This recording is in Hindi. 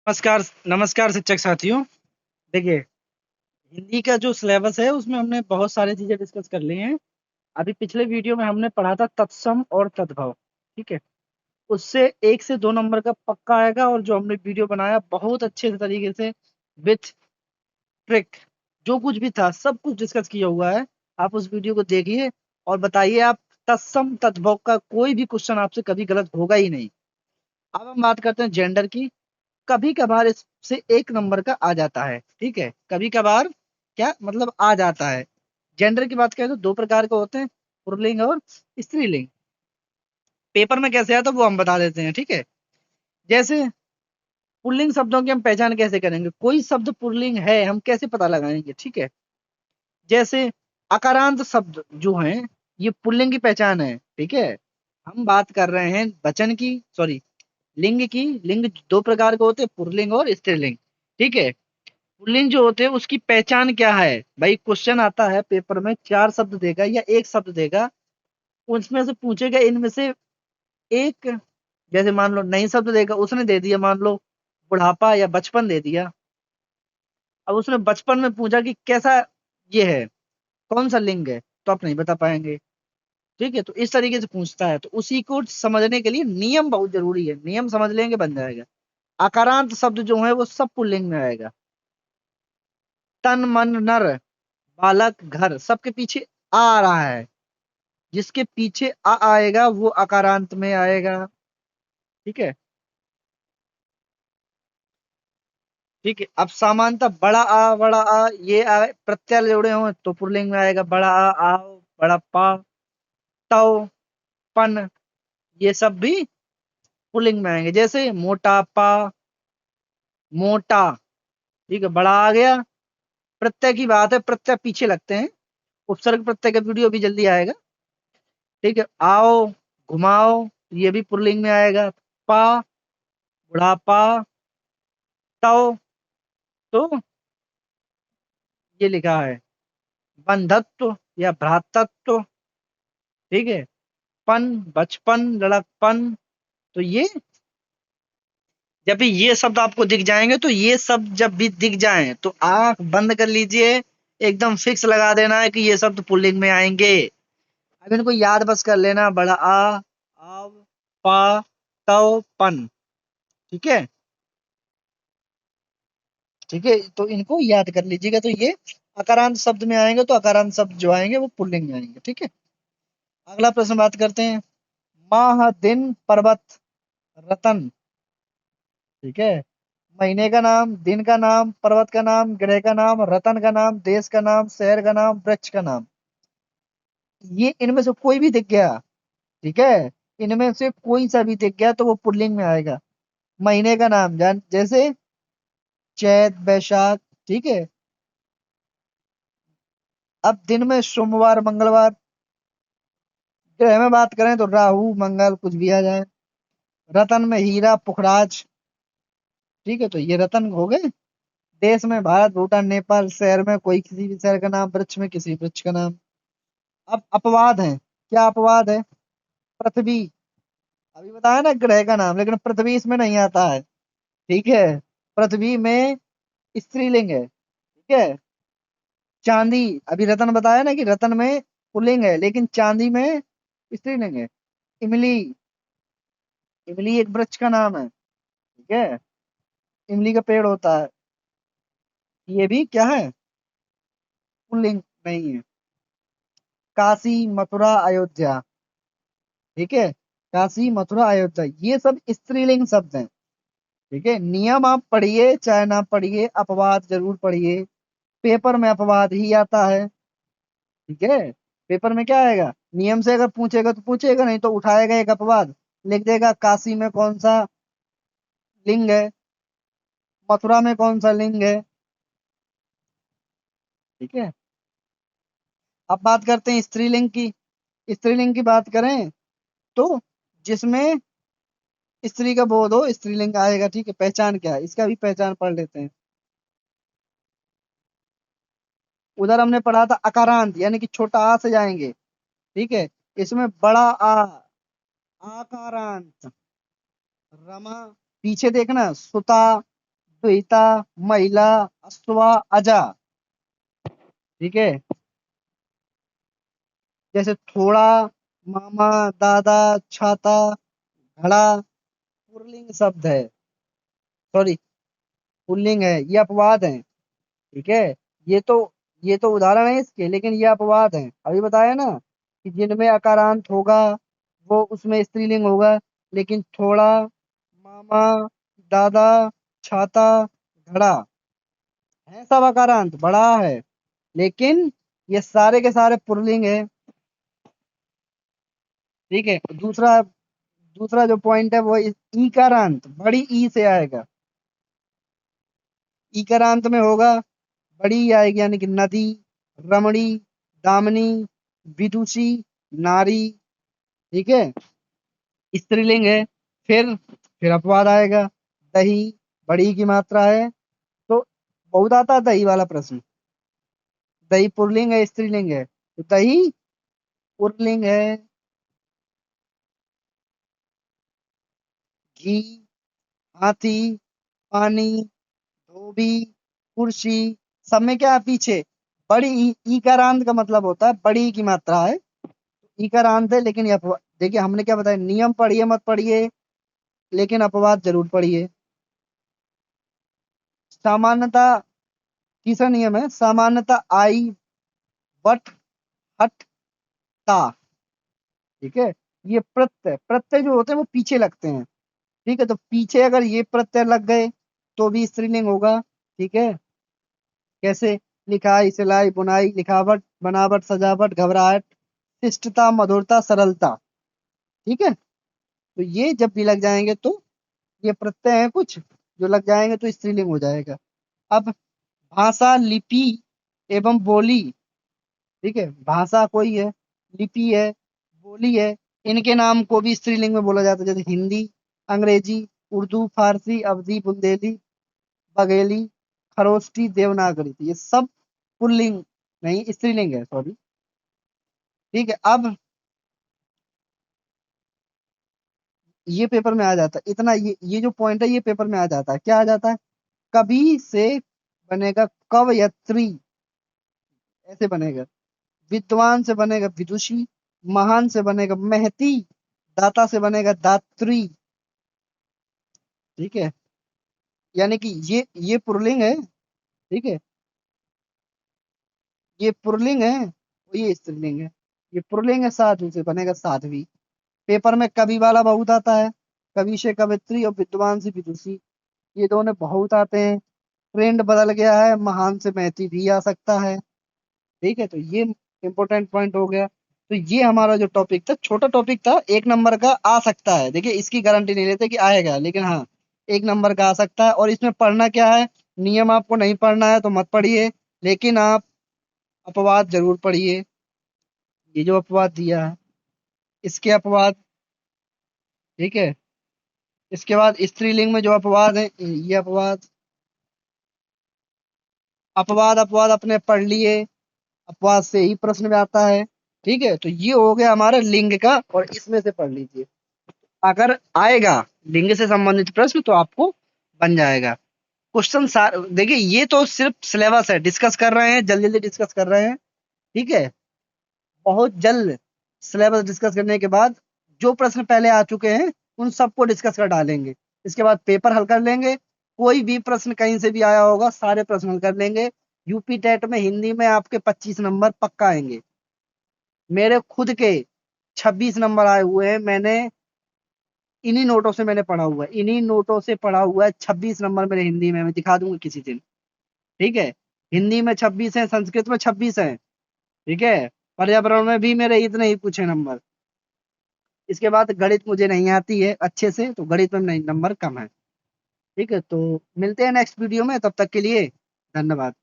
नमस्कार नमस्कार शिक्षक साथियों। देखिए, हिंदी का जो सिलेबस है उसमें हमने बहुत सारी चीजें डिस्कस कर ली हैं। अभी पिछले वीडियो में हमने पढ़ा था तत्सम और तद्भव। ठीक है, उससे 1 से 2 नंबर का पक्का आएगा, और जो हमने वीडियो बनाया बहुत अच्छे तरीके से विथ ट्रिक, जो कुछ भी था सब कुछ डिस्कस किया हुआ है। आप उस वीडियो को देखिए और बताइए, आप तत्सम तद्भव का कोई भी क्वेश्चन आपसे कभी गलत होगा ही नहीं। अब हम बात करते हैं जेंडर की। कभी कभार इससे 1 नंबर का आ जाता है। ठीक है, कभी कभार क्या मतलब आ जाता है। जेंडर की बात करें तो 2 प्रकार के होते हैं, पुल्लिंग और स्त्रीलिंग। पेपर में कैसे आता है वो हम बता देते हैं। ठीक है, जैसे पुल्लिंग शब्दों की हम पहचान कैसे करेंगे, कोई शब्द पुल्लिंग है हम कैसे पता लगाएंगे। ठीक है, जैसे अकारांत शब्द जो हैं ये पुल्लिंग की पहचान है। ठीक है, हम बात कर रहे हैं वचन की, सॉरी लिंग की। लिंग 2 प्रकार के होते हैं, पुल्लिंग और स्त्रीलिंग। ठीक है, पुल्लिंग जो होते हैं उसकी पहचान क्या है भाई, क्वेश्चन आता है पेपर में 4 शब्द देगा या 1 शब्द देगा, उसमें से पूछेगा इनमें से एक। जैसे मान लो नई शब्द देगा, उसने दे दिया मान लो बुढ़ापा या बचपन दे दिया। अब उसने बचपन में पूछा कि कैसा ये है, कौन सा लिंग है, तो आप नहीं बता पाएंगे। ठीक है, तो इस तरीके से पूछता है, तो उसी को समझने के लिए नियम बहुत जरूरी है, नियम समझ लेंगे बन जाएगा। आकारांत शब्द जो है वो सब पुल्लिंग में आएगा। तन मन नर, बालक घर, सबके पीछे आ रहा है, जिसके पीछे आ आएगा वो अकारांत में आएगा। ठीक है। ठीक है, अब सामान्यतः बड़ा आ ये आ प्रत्यय जोड़े हों तो पुल्लिंग में आएगा, बड़ा आ, आओ, बड़ा पा, तव, पन, ये सब भी पुल्लिंग में आएंगे। जैसे मोटापा, मोटा। ठीक है, बड़ा आ गया। प्रत्यय की बात है, प्रत्यय पीछे लगते हैं। उपसर्ग प्रत्यय का वीडियो भी जल्दी आएगा। ठीक है, आओ, घुमाओ, ये भी पुल्लिंग में आएगा। पा, बुढ़ापा, तव, तो ये लिखा है बंधत्व या भ्रातृत्व। ठीक है, पन, बचपन, लड़कपन। तो ये जब भी ये शब्द आपको दिख जाएंगे, तो ये शब्द जब भी दिख जाएं तो आंख बंद कर लीजिए, एकदम फिक्स लगा देना है कि ये शब्द पुल्लिंग में आएंगे। अब इनको याद बस कर लेना, बड़ा आ, आव, पा, तव, पन। ठीक है। ठीक है, तो इनको याद कर लीजिएगा, तो ये अकारांत शब्द में आएंगे, तो अकारांत शब्द जो आएंगे वो पुल्लिंग में आएंगे। ठीक है, अगला प्रश्न बात करते हैं। माह, दिन, पर्वत, रतन। ठीक है, महीने का नाम, दिन का नाम, पर्वत का नाम, ग्रह का नाम, रतन का नाम, देश का नाम, शहर का नाम, वृक्ष का नाम। ये इनमें से कोई भी दिख गया, ठीक है, इनमें से कोई सा भी दिख गया तो वो पुल्लिंग में आएगा। महीने का नाम जान, जैसे चैत, बैशाख। ठीक है, अब दिन में सोमवार, मंगलवार। ग्रह में बात करें तो राहु, मंगल, कुछ भी आ जाए। रतन में हीरा, पुखराज। ठीक है, तो ये रतन हो गए। देश में भारत, भूटान, नेपाल। शहर में कोई किसी भी शहर का नाम। वृक्ष में किसी वृक्ष का नाम। अब अपवाद है, क्या अपवाद है। पृथ्वी, अभी बताया ना ग्रह का नाम, लेकिन पृथ्वी इसमें नहीं आता है। ठीक है, पृथ्वी में स्त्रीलिंग है। ठीक है, चांदी, अभी रतन बताया ना कि रतन में पुल्लिंग है, लेकिन चांदी में स्त्रीलिंग है। इमली, इमली एक वृक्ष का नाम है। ठीक है, इमली का पेड़ होता है, ये भी क्या है, पुल्लिंग नहीं है। काशी, मथुरा, अयोध्या। ठीक है, काशी, मथुरा, अयोध्या, ये सब स्त्रीलिंग शब्द हैं। ठीक है, नियम आप पढ़िए चाहे ना पढ़िए, अपवाद जरूर पढ़िए। पेपर में अपवाद ही आता है। ठीक है, पेपर में क्या आएगा, नियम से अगर पूछेगा तो पूछेगा, नहीं तो उठाएगा एक अपवाद, लिख देगा काशी में कौन सा लिंग है, मथुरा में कौन सा लिंग है। ठीक है, अब बात करते हैं स्त्रीलिंग की। स्त्रीलिंग की बात करें तो जिसमें स्त्री का बोध हो, स्त्रीलिंग आएगा। ठीक है, पहचान क्या है इसका भी पहचान पढ़ लेते हैं। उधर हमने पढ़ा था अकारांत, यानी कि छोटा आ से जाएंगे। ठीक है, इसमें बड़ा आ, आकारांत। रमा, पीछे देखना, सुता, सुहिता, महिला, अश्वा, अजा। ठीक है, जैसे थोड़ा, मामा, दादा, छाता, घड़ा, पुल्लिंग शब्द है, सॉरी पुल्लिंग है, ये अपवाद है। ठीक है, ये तो ये तो उदाहरण है इसके, लेकिन ये अपवाद है। अभी बताया ना कि जिनमें अकारांत होगा वो उसमें स्त्रीलिंग होगा, लेकिन थोड़ा, मामा, दादा, छाता, घड़ा है सब अकारांत, बड़ा है, लेकिन ये सारे के सारे पुल्लिंग है। ठीक है, दूसरा दूसरा जो पॉइंट है वो ईकारांत बड़ी ई से आएगा। ईकारांत में होगा, बड़ी ई आएगी, यानी कि नदी, रमणी, दामिनी, विदुषी, नारी। ठीक है, स्त्रीलिंग है। फिर अपवाद आएगा, दही, बड़ी की मात्रा है। तो बहुत आता है दही वाला प्रश्न। दही पुल्लिंग है स्त्रीलिंग है? तो दही पुल्लिंग है। घी, हाथी, पानी, धोबी, कुर्सी, सब में क्या है पीछे बड़ी ईकारांत का मतलब होता है बड़ी की मात्रा है। ईकारांत है, लेकिन ये देखिए हमने क्या बताया, नियम पढ़िए मत पढ़िए, लेकिन अपवाद जरूर पढ़िए। सामान्यता, तीसरा नियम है सामान्यता, आई, बट, हट, ता। ठीक है, ये प्रत्यय प्रत्यय जो होते हैं वो पीछे लगते हैं। ठीक है, तो पीछे अगर ये प्रत्यय लग गए तो भी स्त्रीलिंग होगा। ठीक है, कैसे? लिखाई, सिलाई, बुनाई, लिखावट, बनावट, सजावट, घबराहट, शिष्टता, मधुरता, सरलता। ठीक है, तो ये जब भी लग जाएंगे तो ये प्रत्यय है कुछ जो लग जाएंगे तो स्त्रीलिंग हो जाएगा। अब भाषा, लिपि एवं बोली। ठीक है, भाषा कोई है, लिपि है, बोली है, इनके नाम को भी स्त्रीलिंग में बोला जाता है, जैसे हिंदी, अंग्रेजी, उर्दू, फारसी, अवधी, बुंदेली, बघेली, खरोष्टी, देवनागरी। ये सब पुल्लिंग नहीं, स्त्रीलिंग है, सॉरी। ठीक है, अब ये पेपर में आ जाता है इतना, ये जो पॉइंट है ये पेपर में आ जाता है, क्या आ जाता है? कवि से बनेगा कवयत्री, ऐसे बनेगा। विद्वान से बनेगा विदुषी, महान से बनेगा महती, दाता से बनेगा दात्री। ठीक है, यानी कि ये पुल्लिंग है। ठीक है, ये पुल्लिंग है और ये स्त्रीलिंग है। ये पुल्लिंग है, साधु से बनेगा साध्वी। पेपर में कवि वाला बहुत आता है, कवि से कवित्री और विद्वान से विदुषी, ये दोनों बहुत आते हैं। ट्रेंड बदल गया है, महान से महती भी आ सकता है। ठीक है, तो ये इंपॉर्टेंट पॉइंट हो गया। तो ये हमारा जो टॉपिक था, छोटा टॉपिक था, 1 नंबर का आ सकता है। देखिए इसकी गारंटी नहीं लेते कि आएगा, लेकिन हाँ 1 नंबर का आ सकता है। और इसमें पढ़ना क्या है, नियम आपको नहीं पढ़ना है तो मत पढ़िए, लेकिन आप अपवाद जरूर पढ़िए। ये जो अपवाद दिया है, इसके अपवाद। ठीक है, इसके बाद स्त्रीलिंग में जो अपवाद है, ये अपवाद, अपवाद अपवाद अपने पढ़ लिए। अपवाद से ही प्रश्न में आता है। ठीक है, तो ये हो गया हमारे लिंग का, और इसमें से पढ़ लीजिए, अगर आएगा लिंग से संबंधित प्रश्न तो आपको बन जाएगा। क्वेश्चन देखिए ये तो सिर्फ सिलेबस है, डिस्कस कर रहे हैं, जल्दी जल्दी डिस्कस कर रहे हैं। ठीक है, बहुत जल्द सिलेबस डिस्कस करने के बाद जो प्रश्न पहले आ चुके हैं उन सबको डिस्कस कर डालेंगे। इसके बाद पेपर हल कर लेंगे, कोई भी प्रश्न कहीं से भी आया होगा सारे प्रश्न हल कर लेंगे। यूपी टेट में हिंदी में आपके 25 नंबर पक्का आएंगे। मेरे खुद के 26 नंबर आए हुए हैं, मैंने इन्हीं नोटों से मैंने पढ़ा हुआ है, इन्हीं नोटों से पढ़ा हुआ है। 26 नंबर मेरे हिंदी में, मैं दिखा दूंगा किसी दिन। ठीक है, हिंदी में 26 है, संस्कृत में 26 है। ठीक है, पर्यावरण में भी मेरे इतने ही कुछ है नंबर। इसके बाद गणित मुझे नहीं आती है अच्छे से, तो गणित में नहीं नंबर कम है। ठीक है, तो मिलते हैं नेक्स्ट वीडियो में, तब तक के लिए धन्यवाद।